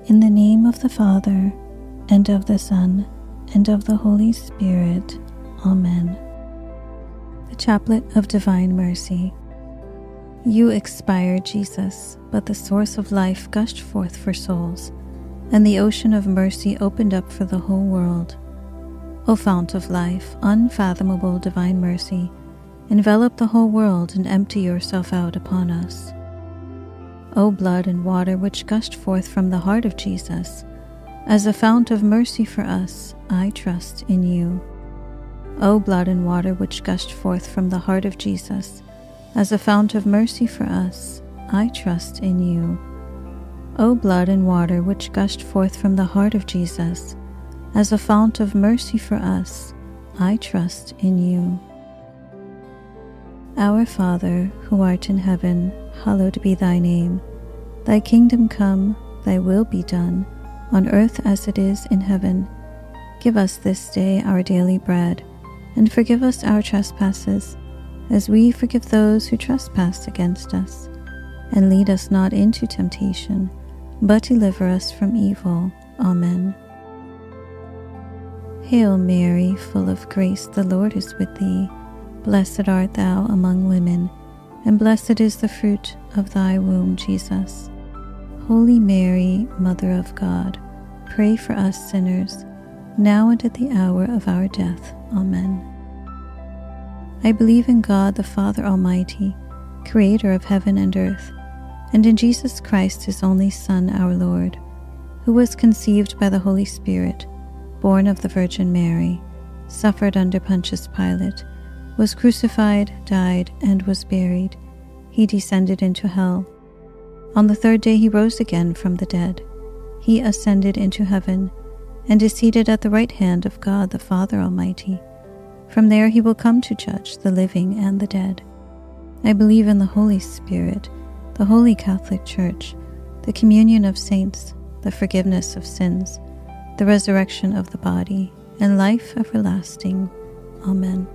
In the name of the Father, and of the Son, and of the Holy Spirit. Amen. The Chaplet of Divine Mercy. You expired, Jesus, but the source of life gushed forth for souls, and the ocean of mercy opened up for the whole world. O fount of life, unfathomable divine mercy, envelop the whole world and empty yourself out upon us. O blood and water which gushed forth from the heart of Jesus, as a fount of mercy for us, I trust in you. O blood and water which gushed forth from the heart of Jesus, as a fount of mercy for us, I trust in you. O blood and water which gushed forth from the heart of Jesus, as a fount of mercy for us, I trust in you. Our Father, who art in heaven, hallowed be thy name. Thy kingdom come, thy will be done, on earth as it is in heaven. Give us this day our daily bread, and forgive us our trespasses, as we forgive those who trespass against us. And lead us not into temptation, but deliver us from evil. Amen. Hail Mary, full of grace, the Lord is with thee. Blessed art thou among women, and blessed is the fruit of thy womb, Jesus. Holy Mary, Mother of God, pray for us sinners, now and at the hour of our death. Amen. I believe in God, the Father Almighty, creator of heaven and earth, and in Jesus Christ, his only Son, our Lord, who was conceived by the Holy Spirit, born of the Virgin Mary, suffered under Pontius Pilate, was crucified, died, and was buried. He descended into hell. On the third day he rose again from the dead. He ascended into heaven, and is seated at the right hand of God the Father Almighty. From there he will come to judge the living and the dead. I believe in the Holy Spirit, the Holy Catholic Church, the communion of saints, the forgiveness of sins, the resurrection of the body, and life everlasting. Amen.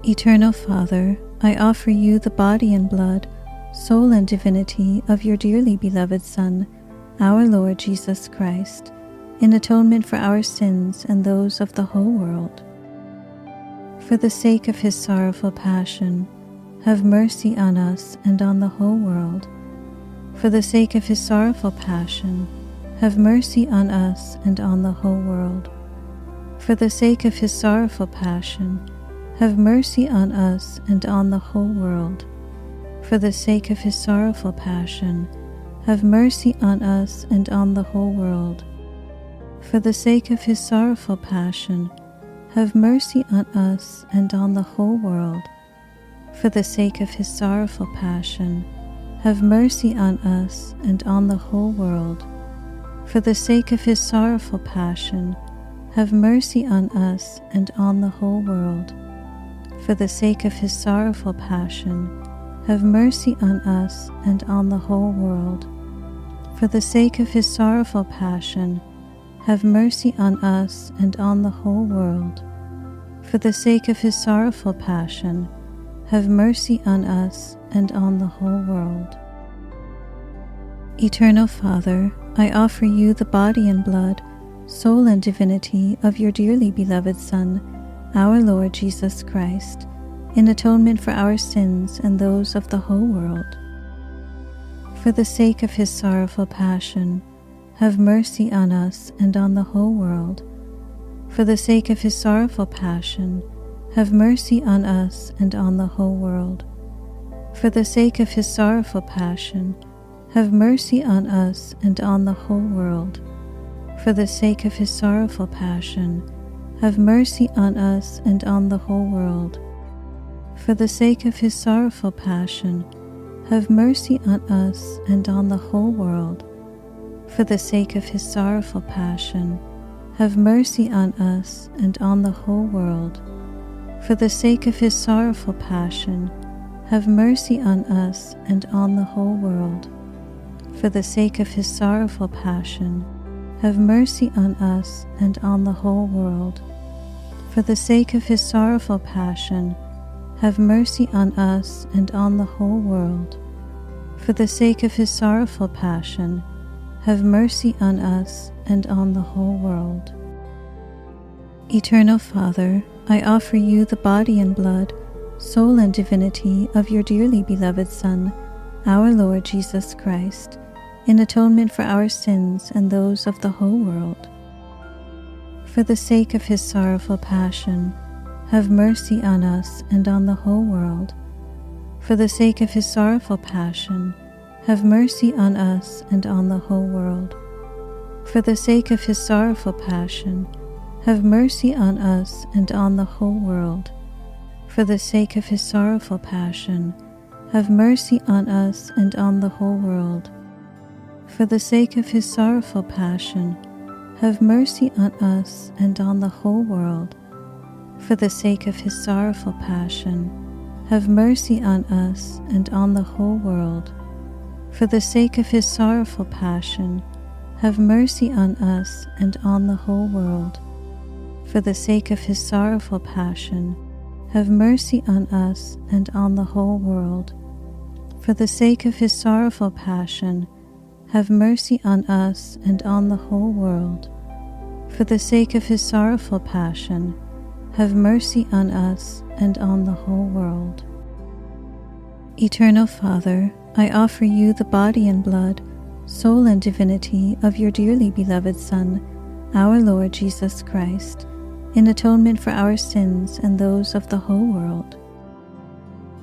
Eternal Father, I offer you the body and blood, soul and divinity of your dearly beloved Son, our Lord Jesus Christ, in atonement for our sins and those of the whole world. For the sake of his sorrowful passion, have mercy on us and on the whole world. For the sake of his sorrowful passion, have mercy on us and on the whole world. For the sake of his sorrowful passion, have mercy on us and on the whole world. For the sake of his sorrowful passion, have mercy on us and on the whole world. For the sake of his sorrowful passion, have mercy on us and on the whole world. For the sake of his sorrowful passion, have mercy on us and on the whole world. For the sake of his sorrowful passion, have mercy on us and on the whole world. For the sake of his sorrowful passion, have mercy on us and on the whole world. For the sake of his sorrowful passion, have mercy on us and on the whole world. For the sake of his sorrowful passion, have mercy on us and on the whole world. Eternal Father, I offer you the body and blood, soul and divinity of your dearly beloved Son, our Lord Jesus Christ, in atonement for our sins and those of the whole world. For the sake of his sorrowful passion, have mercy on us and on the whole world. For the sake of his sorrowful passion, have mercy on us and on the whole world. For the sake of his sorrowful passion, have mercy on us and on the whole world. For the sake of his sorrowful passion, have mercy on us and on the whole world. For the sake of his sorrowful passion, have mercy on us and on the whole world. For the sake of his sorrowful passion, have mercy on us and on the whole world. For the sake of his sorrowful passion, have mercy on us and on the whole world. For the sake of his sorrowful passion, have mercy on us and on the whole world. For the sake of his sorrowful passion, have mercy on us and on the whole world. For the sake of his sorrowful passion, have mercy on us and on the whole world. Eternal Father, I offer you the body and blood, soul and divinity of your dearly beloved Son, our Lord Jesus Christ, in atonement for our sins and those of the whole world. For the sake of his sorrowful passion, have mercy on us and on the whole world. For the sake of his sorrowful passion, have mercy on us and on the whole world. For the sake of his sorrowful passion, have mercy on us and on the whole world. For the sake of his sorrowful passion, have mercy on us and on the whole world. For the sake of his sorrowful passion, have mercy on us and on the whole world. For the sake of his sorrowful passion, have mercy on us and on the whole world. For the sake of his sorrowful passion, have mercy on us and on the whole world. For the sake of his sorrowful passion, have mercy on us and on the whole world. For the sake of his sorrowful passion, have mercy on us and on the whole world. For the sake of his sorrowful passion, have mercy on us and on the whole world. Eternal Father, I offer you the body and blood, soul and divinity of your dearly beloved Son, our Lord Jesus Christ, in atonement for our sins and those of the whole world.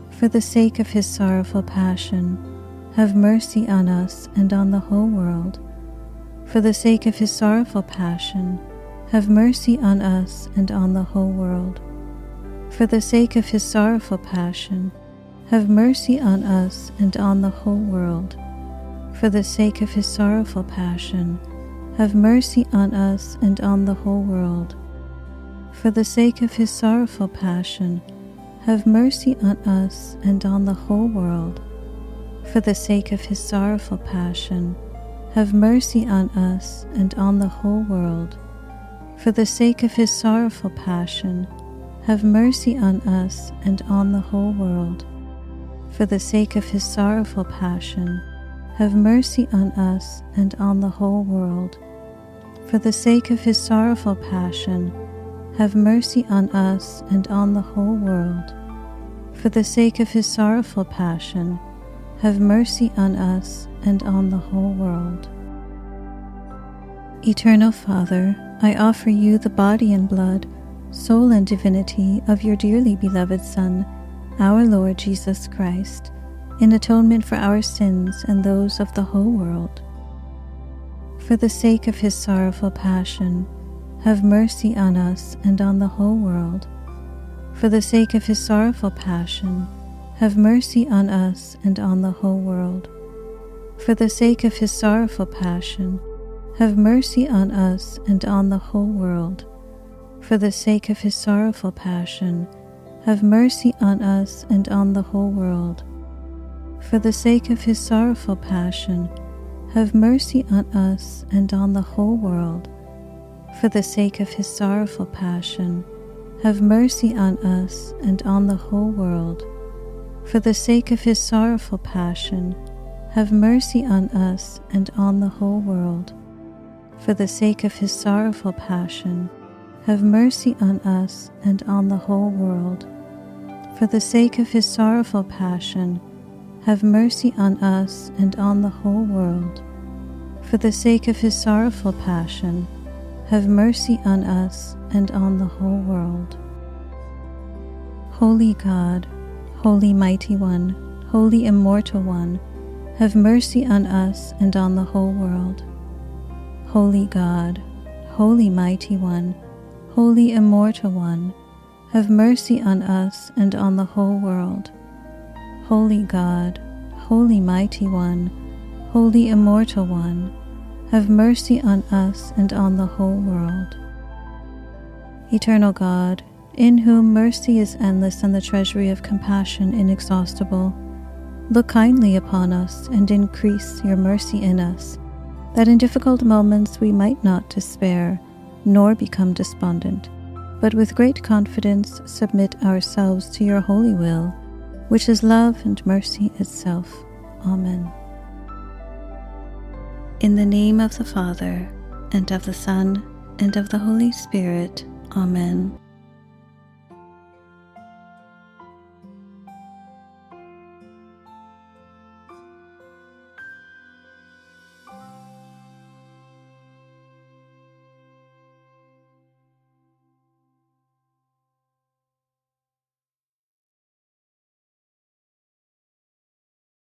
For the sake of his sorrowful passion, have mercy on us and on the whole world. For the sake of his sorrowful passion, have mercy on us and on the whole world. For the sake of his sorrowful passion, have mercy on us and on the whole world. For the sake of his sorrowful passion, have mercy on us and on the whole world. For the sake of his sorrowful passion, have mercy on us and on the whole world. For the sake of his sorrowful passion, have mercy on us and on the whole world. For the sake of his sorrowful passion, have mercy on us and on the whole world. For the sake of his sorrowful passion, have mercy on us and on the whole world. For the sake of his sorrowful passion, have mercy on us and on the whole world. For the sake of his sorrowful passion, have mercy on us and on the whole world. Eternal Father, I offer you the body and blood, soul and divinity of your dearly beloved Son, our Lord Jesus Christ, in atonement for our sins and those of the whole world. For the sake of his sorrowful passion, have mercy on us and on the whole world. For the sake of his sorrowful passion, have mercy on us and on the whole world. For the sake of his sorrowful passion, have mercy on us and on the whole world. For the sake of his sorrowful passion, have mercy on us and on the whole world. For the sake of his sorrowful passion, have mercy on us and on the whole world. For the sake of his sorrowful passion, have mercy on us and on the whole world. For the sake of his sorrowful passion, have mercy on us and on the whole world. For the sake of his sorrowful passion, have mercy on us and on the whole world. For the sake of his sorrowful passion, have mercy on us and on the whole world. For the sake of his sorrowful passion, have mercy on us and on the whole world. Holy God, Holy Mighty One, Holy Immortal One, have mercy on us and on the whole world. Holy God, Holy Mighty One, Holy Immortal One, have mercy on us and on the whole world. Holy God, Holy Mighty One, Holy Immortal One, have mercy on us and on the whole world. Eternal God, in whom mercy is endless and the treasury of compassion inexhaustible, look kindly upon us and increase your mercy in us, that in difficult moments we might not despair, nor become despondent, but with great confidence submit ourselves to your holy will, which is love and mercy itself. Amen. In the name of the Father, and of the Son, and of the Holy Spirit. Amen.